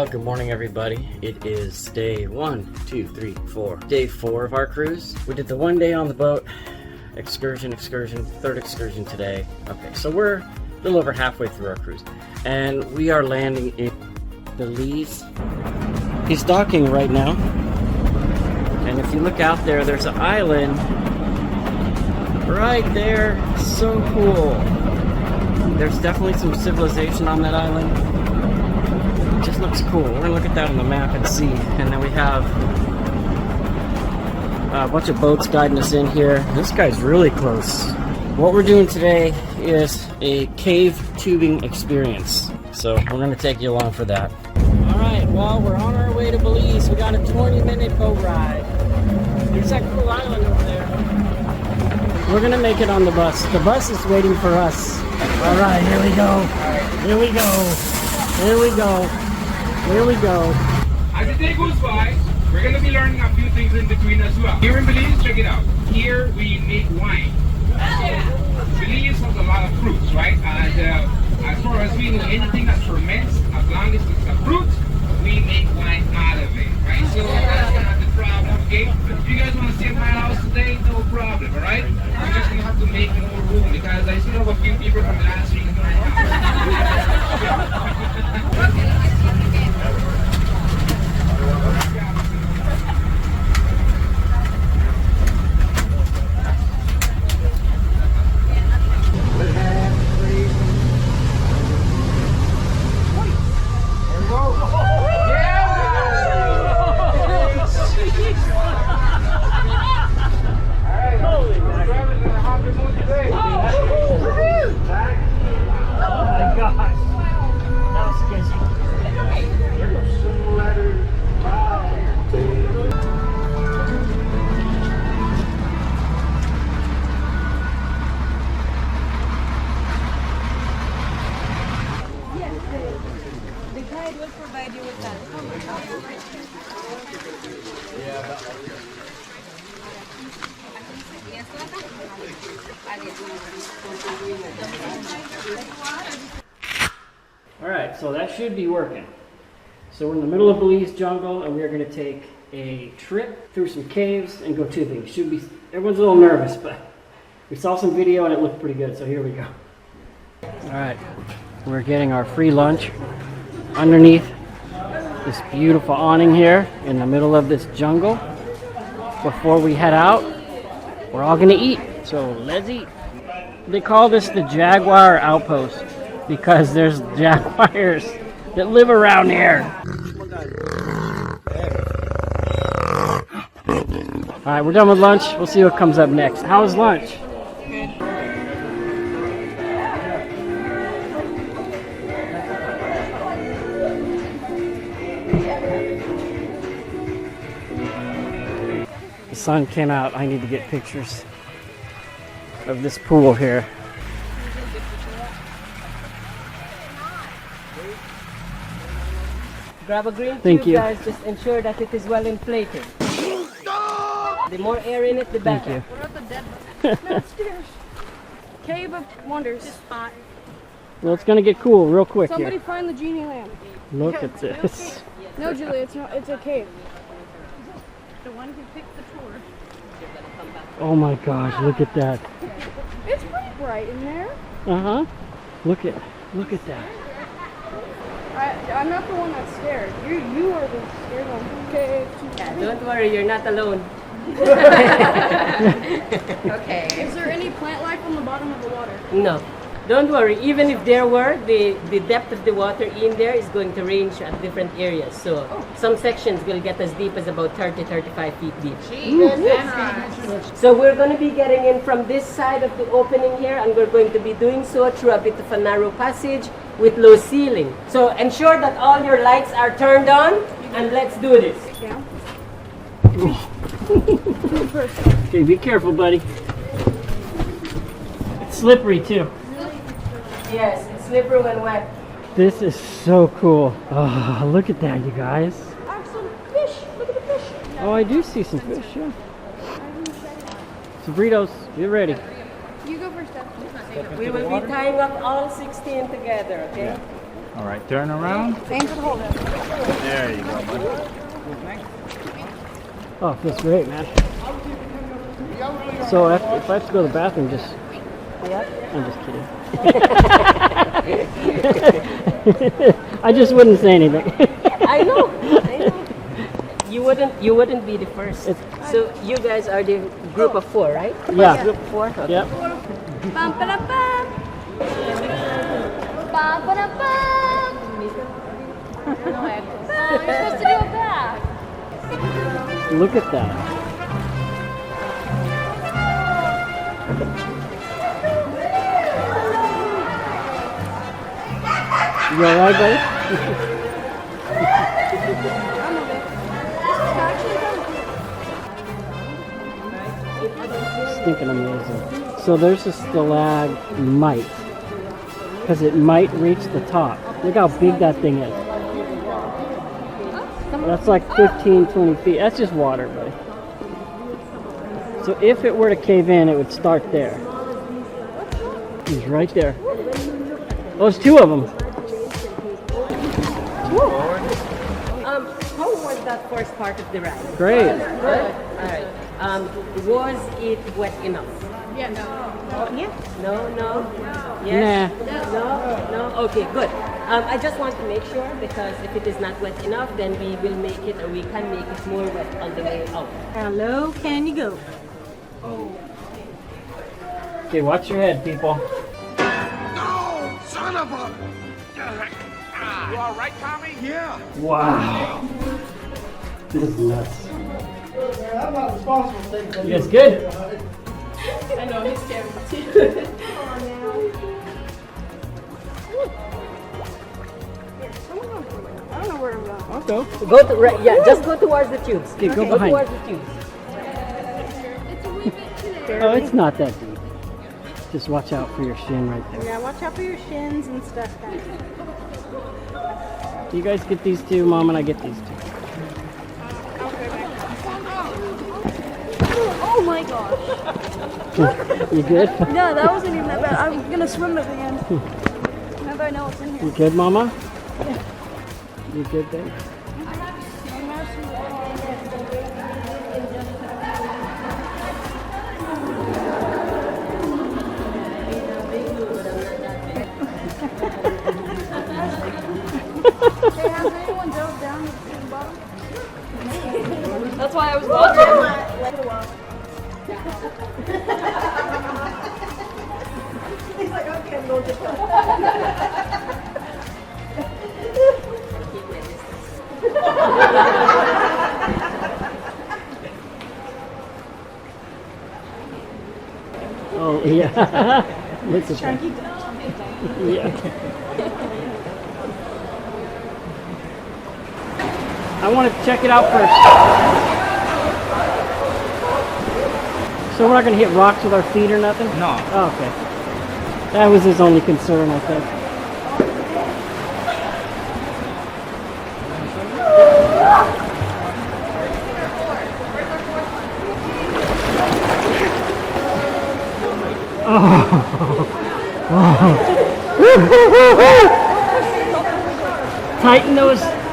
Well, good morning everybody. It is day 1, 2, 3, 4. Day 4 of our cruise. We did the 1 day on the boat, excursion, third excursion today. Okay, so we're a little over halfway through our cruise. And we are landing in Belize. He's docking right now. And if you look out there, there's an island right there. So cool. There's definitely some civilization on that island. It just looks cool. We're gonna look at that on the map and see. And then we have a bunch of boats guiding us in here. This guy's really close. What we're doing today is a cave tubing experience. So we're gonna take you along for that. All right, well, we're on our way to Belize. We got a 20-minute boat ride. There's that cool island over there. We're gonna make it on the bus. The bus is waiting for us. All right, here we go. Here we go. Here we go. Here we go. As the day goes by, we're going to be learning a few things in between as well. Here in Belize, check it out. Here we make wine. So Belize has a lot of fruits, right? And as far as we know, anything that ferments, as long as it's a fruit, we make wine out of it, right? So that's not the problem, okay? If you guys want to stay at my house today, no problem, all right? We're just going to have to make more room because I still have a few people from last week in my house. Alright, so that should be working. So we're in the middle of Belize jungle and we're going to take a trip through some caves and go tubing. Should be, everyone's a little nervous, but we saw some video and it looked pretty good, so here we go. Alright, we're getting our free lunch underneath this beautiful awning here in the middle of this jungle. Before we head out, we're all going to eat, so let's eat. They call this the Jaguar Outpost because there's jaguars that live around here. Alright, we're done with lunch. We'll see what comes up next. How was lunch? The sun came out. I need to get pictures of this pool here. Grab a green Thank tube, you. guys. Just ensure that it is well inflated. The more air in it, the Thank better. you. What about the dead downstairs? Cave of Wonders. Well, it's gonna get cool real quick Somebody here. find the genie lamp. Look at this. No, Julie, it's not. It's a cave. The one who picked the tour. Oh my gosh, look at that. It's pretty bright in there. Uh-huh. Look at that. I'm not the one that's scared. You are the scared one. Okay. Yeah, don't worry, you're not alone. Okay. Is there any plant life on the bottom of the water? No. Don't worry, even if there were, the depth of the water in there is going to range at different areas. So some sections will get as deep as about 30-35 feet deep. So we're going to be getting in from this side of the opening here, and we're going to be doing so through a bit of a narrow passage with low ceiling. So ensure that all your lights are turned on, and let's do this. Yeah. Okay, be careful, buddy. It's slippery too. Yes, it's slippery when wet. This is so cool. Oh, look at that, you guys. Some fish. Look at the fish. Oh, I do see some fish, yeah. Burritos, get ready. You go first, Dad. We will be tying up all 16 together, okay? All right, turn around. Aim for the hole. There you go, bud. Oh, it feels great, man. So if I have to go to the bathroom, just... I'm just kidding. I just wouldn't say anything. I know. You wouldn't be the first. So you guys are the group of 4, right? Yeah. Group 4? Okay. Yep. Bum, ba, bum. Bum, ba, bum. You're supposed to do it back. Look at that. You alright, buddy? Stinking amazing. So there's a stalagmite. Because it might reach the top. Look how big that thing is. That's like 15, 20 feet. That's just water, buddy. So if it were to cave in, it would start there. He's right there. Oh, there's 2 of them. How was that first part of the ride? Great. Good. All right. Was it wet enough? Yeah, no. No. Yes. Nah. No. Okay, good. I just want to make sure because if it is not wet enough, then we will make it, or we can make it more wet on the way out. How low can you go? Okay, watch your head, people. No, son of a... You all right, Tommy? Yeah. Wow. This is nuts. I'm not responsible for things. You guys good? I know, he's scared too. I don't know where I'm going. I'll go. Go to right, yeah. Just go towards the tubes. Okay, go Go behind. towards the tubes. It's a wee bit today. Oh, it's not that deep. Just watch out for your shin right there. Yeah, watch out for your shins and stuff, guys. You guys get these 2, Mom, and I get these 2. Oh my gosh. You good? No, that wasn't even that bad. I'm gonna swim at the end. Now that I know what's in here. You good, Mama? You good there? Hey, has anyone dove down to the bottom? That's why I was watching. He's like, okay, I'm going to Oh, yeah. Look at that. Yeah. I want to check it out first. So we're not going to hit rocks with our feet or nothing? No. Oh, okay. That was his only concern, I think.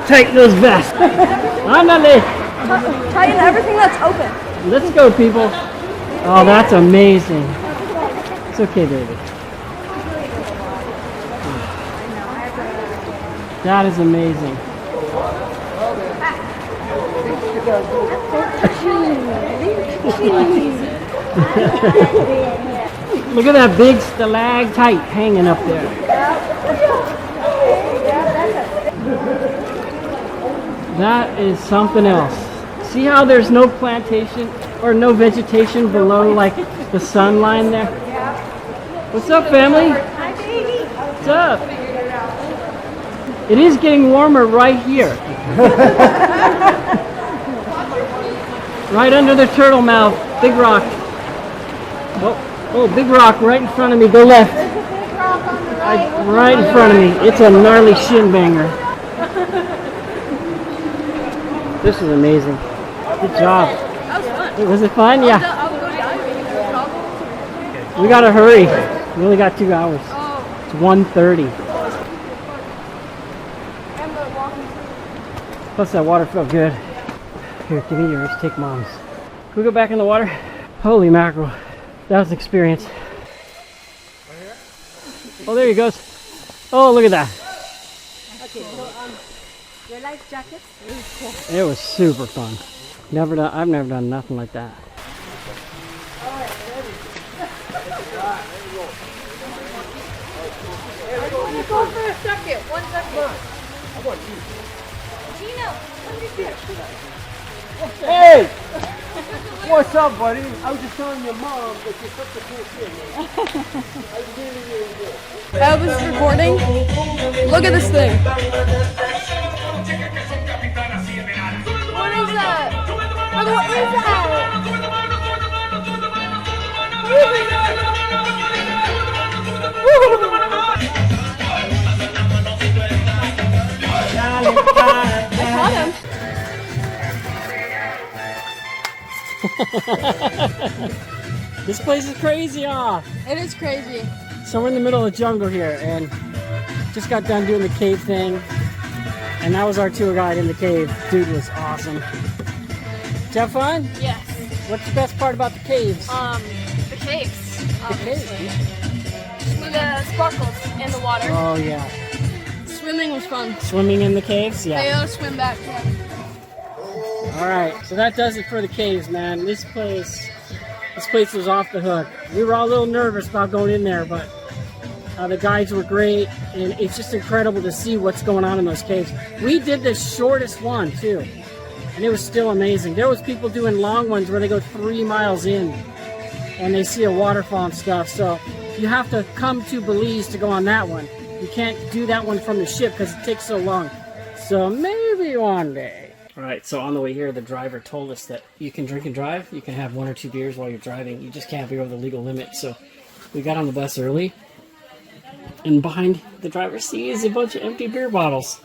Tighten those vests. Ándale. tighten everything that's open. Let's go, people. Oh, that's amazing. It's okay, baby. That is amazing. Look at that big stalactite hanging up there. That is something else. See how there's no plantation or no vegetation below like the sun line there? What's up, family? Hi, baby. What's up? It is getting warmer right here. Right under the turtle mouth. Big rock. Oh, big rock right in front of me. Go left. Right in front of me. It's a gnarly shin banger. This is amazing. Good job. That was fun. Was it fun? Yeah. I'll go diving. We gotta hurry. We only got 2 hours. Oh. It's 1:30. Plus that water felt good. Here, give me yours. Take mom's. Can we go back in the water? Holy mackerel. That was an experience. Oh, there he goes. Oh, look at that. Okay, so your life jackets. It was super fun. I've never done nothing like that. Go for a second. 1 second. Gino, come here. Hey! What's up, buddy? I was just telling your mom that you're such a cool kid, man. That was recording. Look at this thing. What is that? What is This place is crazy, It is crazy. So we're in the middle of the jungle here, and just got done doing the cave thing. And that was our tour guide in the cave. Dude was awesome. Did you have fun? Yes. What's the best part about the caves? The caves. The caves? The sparkles in the water. Oh yeah. Swimming was fun. Swimming in the caves? They Yeah. all swim back. Alright, so that does it for the caves, man. This place was off the hook. We were all a little nervous about going in there, but the guides were great, and it's just incredible to see what's going on in those caves. We did the shortest one too, and it was still amazing. There was people doing long ones where they go 3 miles in and they see a waterfall and stuff. So you have to come to Belize to go on that one. You can't do that one from the ship because it takes so long. So maybe one day. Alright, so on the way here, the driver told us that you can drink and drive. You can have 1 or 2 beers while you're driving. You just can't be over the legal limit. So we got on the bus early, and behind the driver's seat is a bunch of empty beer bottles.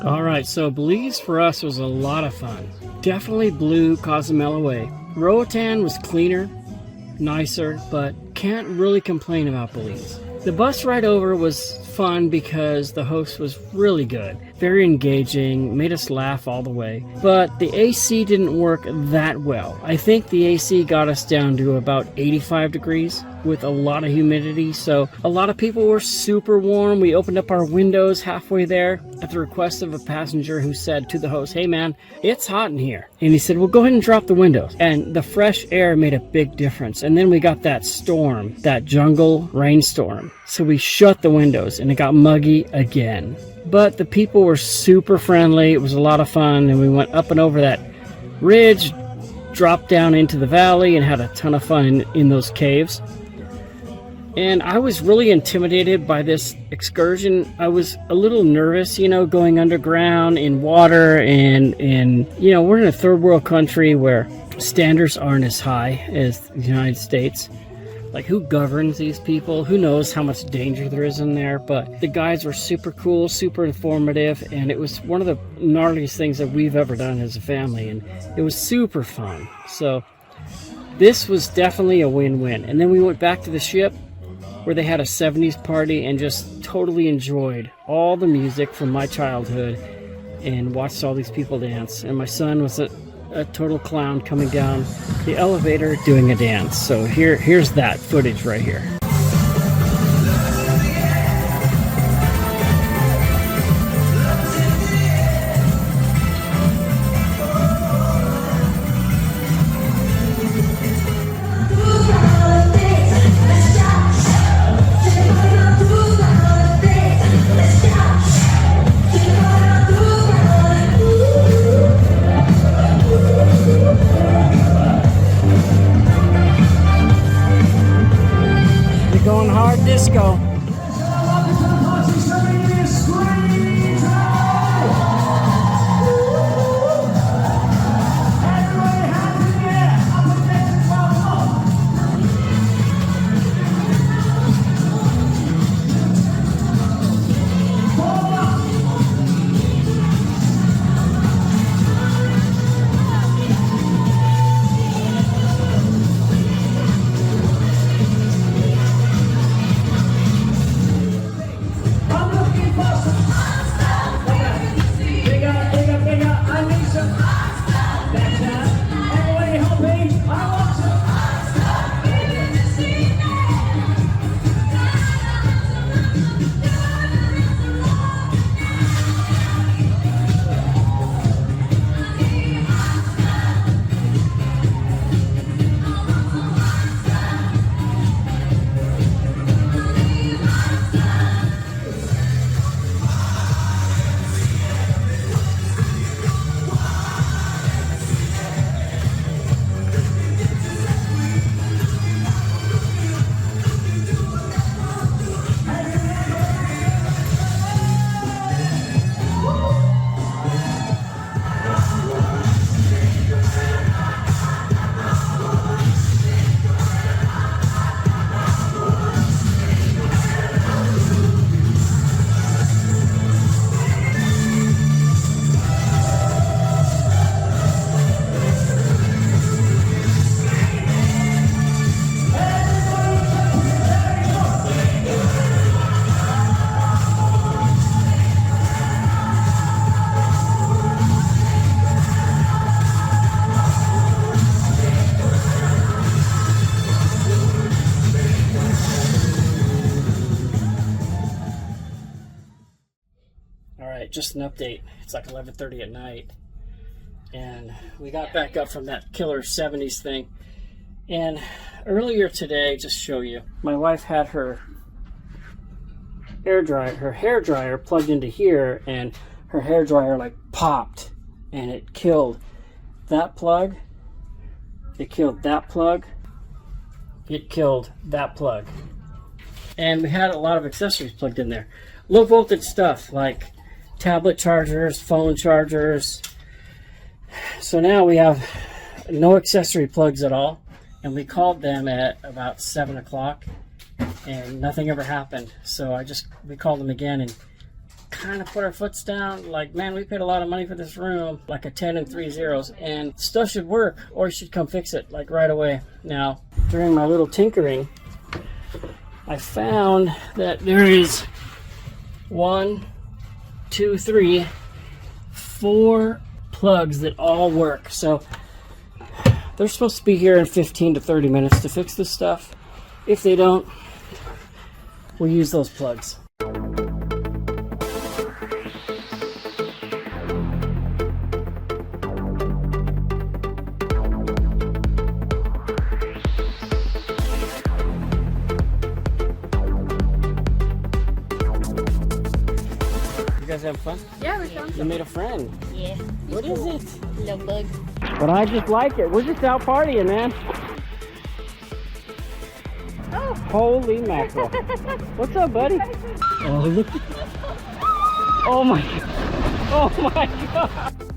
Alright, so Belize for us was a lot of fun. Definitely blew Cozumel away. Roatan was cleaner, nicer, but can't really complain about Belize. The bus ride over was fun because the host was really good, very engaging, made us laugh all the way. But the AC didn't work that well. I think the AC got us down to about 85 degrees with a lot of humidity, so a lot of people were super warm. We opened up our windows halfway there at the request of a passenger who said to the host, "Hey man, it's hot in here." And he said, "Well, go ahead and drop the windows." And the fresh air made a big difference. And then we got that storm, that jungle rainstorm. So we shut the windows and it got muggy again. But the people were super friendly. It was a lot of fun. And we went up and over that ridge, dropped down into the valley, and had a ton of fun in those caves. And I was really intimidated by this excursion. I was a little nervous, going underground in water, and we're in a third world country where standards aren't as high as the United States. Like, who governs these people? Who knows how much danger there is in there? But the guides were super cool, super informative, and it was one of the gnarliest things that we've ever done as a family, and it was super fun. So this was definitely a win-win. And then we went back to the ship, where they had a 70s party and just totally enjoyed all the music from my childhood and watched all these people dance. And my son was a total clown coming down the elevator doing a dance. So here's that footage right here. just an update. It's like 11:30 at night, and we got back up from that killer 70s thing. And earlier today, just to show you, my wife had her hair dryer plugged into here, and her hair dryer like popped, and it killed that plug. It killed that plug. It killed that plug. And we had a lot of accessories plugged in there. Low voltage stuff like tablet chargers, phone chargers. So now we have no accessory plugs at all. And we called them at about 7 o'clock and nothing ever happened. So we called them again and kind of put our foots down. Like, man, we paid a lot of money for this room, like a 10 and 3 zeros, and stuff should work, or you should come fix it like right away. Now, during my little tinkering, I found that there is 1, 2, 3, 4 plugs that all work. So they're supposed to be here in 15 to 30 minutes to fix this stuff. If they don't, we'll use those plugs. You guys having fun? Yeah, we found You made a friend. Yeah. What is it? Little bug. But I just like it. We're just out partying, man. Oh. Holy mackerel. What's up, buddy? Oh, look. Oh my God. Oh my God.